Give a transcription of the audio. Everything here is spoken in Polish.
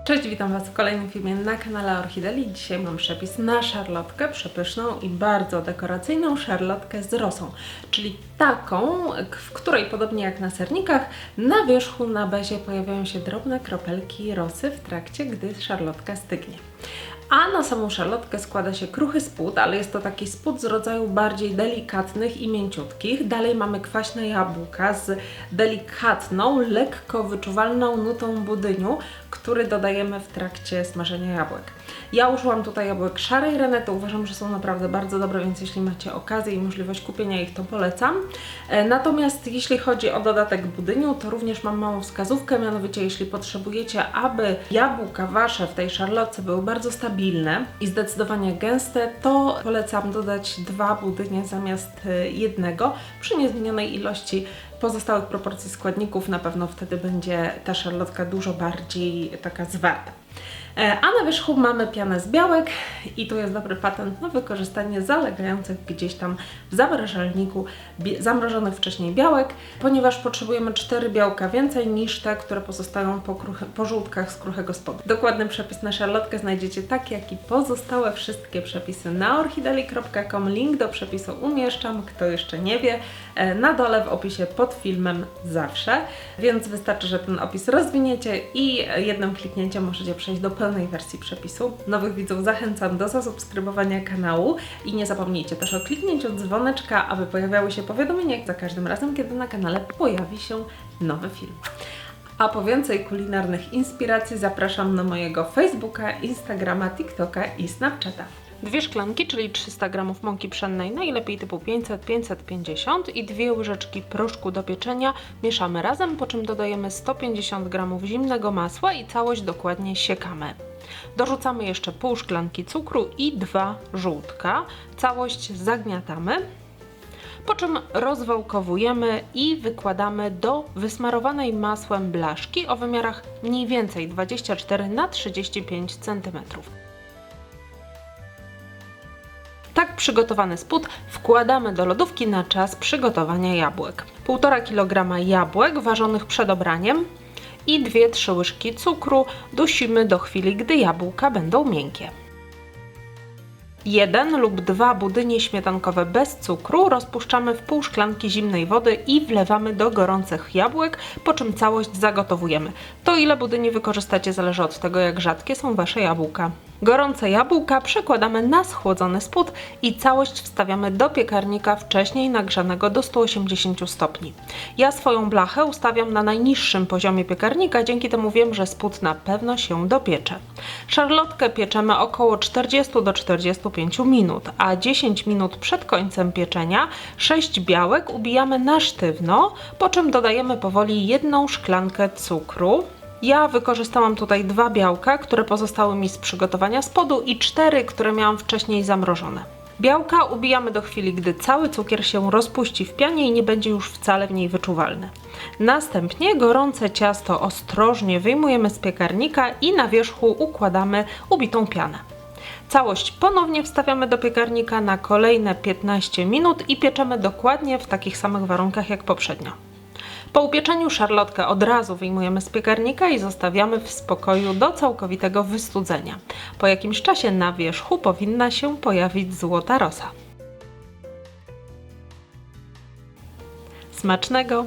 Cześć, witam Was w kolejnym filmie na kanale Orchideli. Dzisiaj mam przepis na szarlotkę, przepyszną i bardzo dekoracyjną szarlotkę z rosą, czyli taką, w której podobnie jak na sernikach, na wierzchu na bezie pojawiają się drobne kropelki rosy w trakcie, gdy szarlotka stygnie. A na samą szarlotkę składa się kruchy spód, ale jest to taki spód z rodzaju bardziej delikatnych i mięciutkich. Dalej mamy kwaśne jabłka z delikatną, lekko wyczuwalną nutą budyniu, który dodajemy w trakcie smażenia jabłek. Ja użyłam tutaj jabłek szarej Renety, uważam, że są naprawdę bardzo dobre, więc jeśli macie okazję i możliwość kupienia ich, to polecam. Natomiast jeśli chodzi o dodatek budyniu, to również mam małą wskazówkę, mianowicie jeśli potrzebujecie, aby jabłka Wasze w tej szarlotce były bardzo stabilne i zdecydowanie gęste, to polecam dodać 2 budynie zamiast jednego przy niezmienionej ilości pozostałych proporcji składników. Na pewno wtedy będzie ta szarlotka dużo bardziej taka zwarta. A na wierzchu mamy pianę z białek i tu jest dobry patent na wykorzystanie zalegających gdzieś tam w zamrażalniku zamrożonych wcześniej białek, ponieważ potrzebujemy 4 białka więcej niż te, które pozostają po żółtkach z kruchego spodu. Dokładny przepis na szarlotkę znajdziecie tak, jak i pozostałe wszystkie przepisy na orchideli.com. Link do przepisu umieszczam, kto jeszcze nie wie, na dole w opisie pod filmem zawsze, więc wystarczy, że ten opis rozwiniecie i jednym kliknięciem możecie przejść do pełnej wersji przepisu. Nowych widzów zachęcam do zasubskrybowania kanału i nie zapomnijcie też o kliknięciu dzwoneczka, aby pojawiały się powiadomienia za każdym razem, kiedy na kanale pojawi się nowy film. A po więcej kulinarnych inspiracji zapraszam na mojego Facebooka, Instagrama, TikToka i Snapchata. 2 szklanki, czyli 300 g mąki pszennej, najlepiej typu 500-550 i 2 łyżeczki proszku do pieczenia mieszamy razem, po czym dodajemy 150 g zimnego masła i całość dokładnie siekamy. Dorzucamy jeszcze pół szklanki cukru i 2 żółtka. Całość zagniatamy, po czym rozwałkowujemy i wykładamy do wysmarowanej masłem blaszki o wymiarach mniej więcej 24 na 35 cm. Tak przygotowany spód wkładamy do lodówki na czas przygotowania jabłek. 1,5 kg jabłek ważonych przed obraniem i 2-3 łyżki cukru dusimy do chwili, gdy jabłka będą miękkie. 1 lub 2 budynie śmietankowe bez cukru rozpuszczamy w pół szklanki zimnej wody i wlewamy do gorących jabłek, po czym całość zagotowujemy. To ile budyni wykorzystacie zależy od tego, jak rzadkie są Wasze jabłka. Gorące jabłka przekładamy na schłodzony spód i całość wstawiamy do piekarnika wcześniej nagrzanego do 180 stopni. Ja swoją blachę ustawiam na najniższym poziomie piekarnika, dzięki temu wiem, że spód na pewno się dopiecze. Szarlotkę pieczemy około 40 do 45 minut, a 10 minut przed końcem pieczenia 6 białek ubijamy na sztywno, po czym dodajemy powoli 1 szklankę cukru. Ja wykorzystałam tutaj 2 białka, które pozostały mi z przygotowania spodu i 4, które miałam wcześniej zamrożone. Białka ubijamy do chwili, gdy cały cukier się rozpuści w pianie i nie będzie już wcale w niej wyczuwalny. Następnie gorące ciasto ostrożnie wyjmujemy z piekarnika i na wierzchu układamy ubitą pianę. Całość ponownie wstawiamy do piekarnika na kolejne 15 minut i pieczemy dokładnie w takich samych warunkach jak poprzednio. Po upieczeniu szarlotkę od razu wyjmujemy z piekarnika i zostawiamy w spokoju do całkowitego wystudzenia. Po jakimś czasie na wierzchu powinna się pojawić złota rosa. Smacznego!